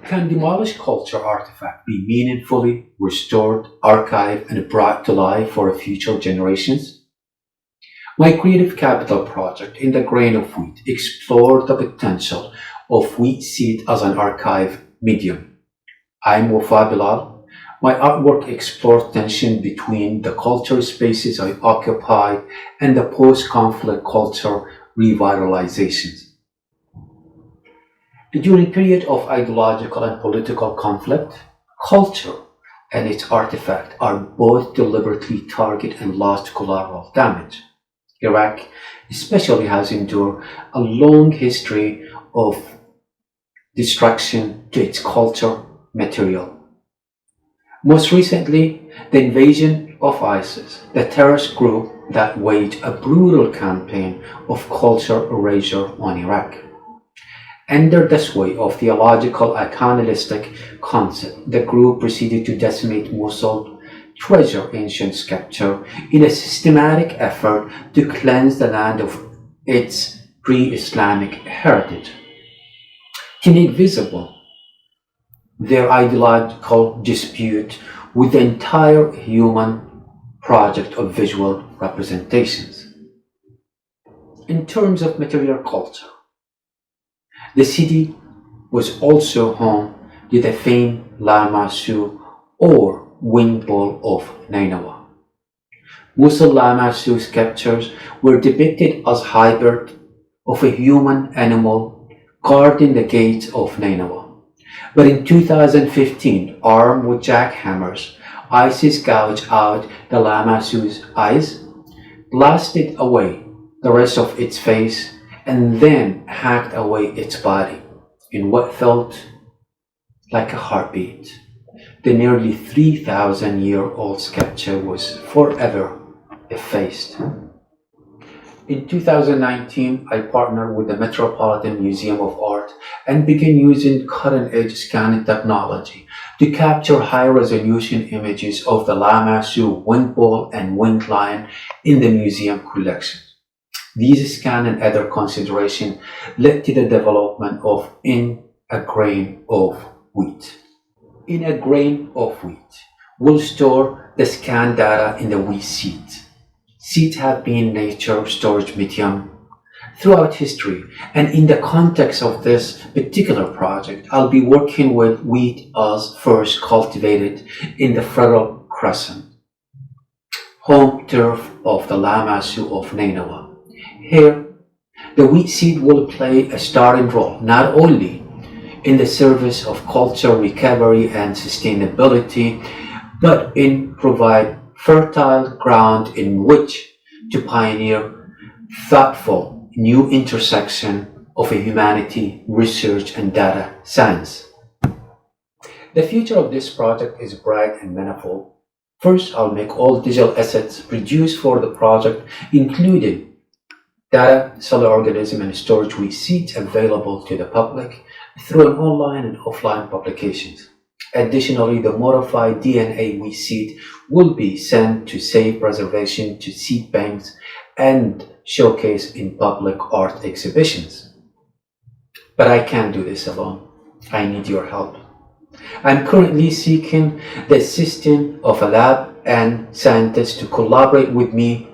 Can demolished culture artifact be meaningfully restored, archived, and brought to life for future generations? My creative capital project in the Grain of Wheat explored the potential of wheat seed as an archive medium. I'm Wafa Bilal. My artwork explores tension between the cultural spaces I occupy and the post-conflict culture revitalizations. During period of ideological and political conflict, culture and its artifacts are both deliberately targeted and lost collateral damage. Iraq especially has endured a long history of destruction to its culture material. Most recently, the invasion of ISIS, the terrorist group that waged a brutal campaign of culture erasure on Iraq. Under the sway of theological iconistic concept, the group proceeded to decimate Mosul, treasure ancient sculpture in a systematic effort to cleanse the land of its pre-Islamic heritage, to make visible their ideological dispute with the entire human project of visual representations. In terms of material culture, the city was also home to the famed Lama Su or winged bull of Nineveh. Musa Lama Su sculptures were depicted as hybrid of a human animal guarding the gates of Nineveh. But in 2015, armed with jackhammers, ISIS gouged out the Lama Su's eyes, blasted away the rest of its face, and then hacked away its body in what felt like a heartbeat. The nearly 3,000-year-old sculpture was forever effaced. In 2019, I partnered with the Metropolitan Museum of Art and began using cutting-edge scanning technology to capture high-resolution images of the Lama Su winged bull and winged lion in the museum collection. These scan and other considerations led to the development of In a Grain of Wheat. In a Grain of Wheat, we'll store the scan data in the wheat seed. Seeds have been nature storage medium throughout history, and in the context of this particular project, I'll be working with wheat as first cultivated in the Fertile Crescent, home turf of the Lama Su of Nineveh. Here, the wheat seed will play a starring role not only in the service of culture recovery and sustainability, but in provide fertile ground in which to pioneer thoughtful new intersection of a humanity, research, and data science. The future of this project is bright and manifold. First, I'll make all digital assets produced for the project, including data, cellular organism, and storage wheat seeds available to the public through an online and offline publications. Additionally, the modified DNA wheat seed will be sent to safe preservation to seed banks and showcased in public art exhibitions. But I can't do this alone. I need your help. I'm currently seeking the assistance of a lab and scientists to collaborate with me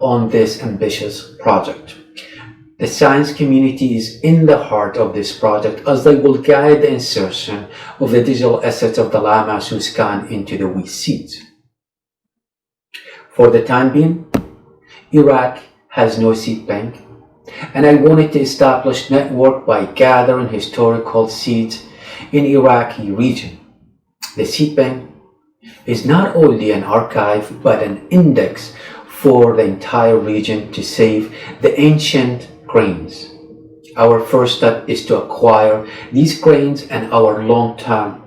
on this ambitious project. The science community is in the heart of this project as they will guide the insertion of the digital assets of the Lama Su scan into the wheat seeds. For the time being, Iraq has no seed bank, and I wanted to establish network by gathering historical seeds in Iraqi region. The seed bank is not only an archive but an index for the entire region to save the ancient grains. Our first step is to acquire these grains, and our long-term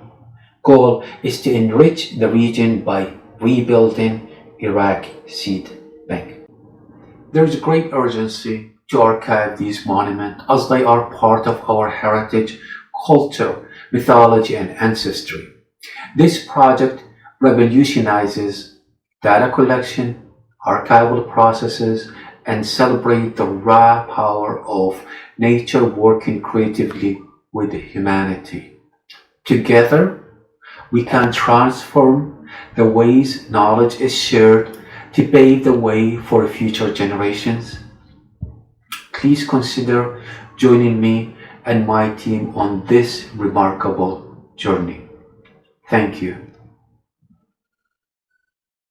goal is to enrich the region by rebuilding Iraq seed bank. There is great urgency to archive these monuments as they are part of our heritage, culture, mythology, and ancestry. This project revolutionizes data collection, archival processes, and celebrate the raw power of nature working creatively with humanity. Together, we can transform the ways knowledge is shared to pave the way for future generations. Please consider joining me and my team on this remarkable journey. Thank you.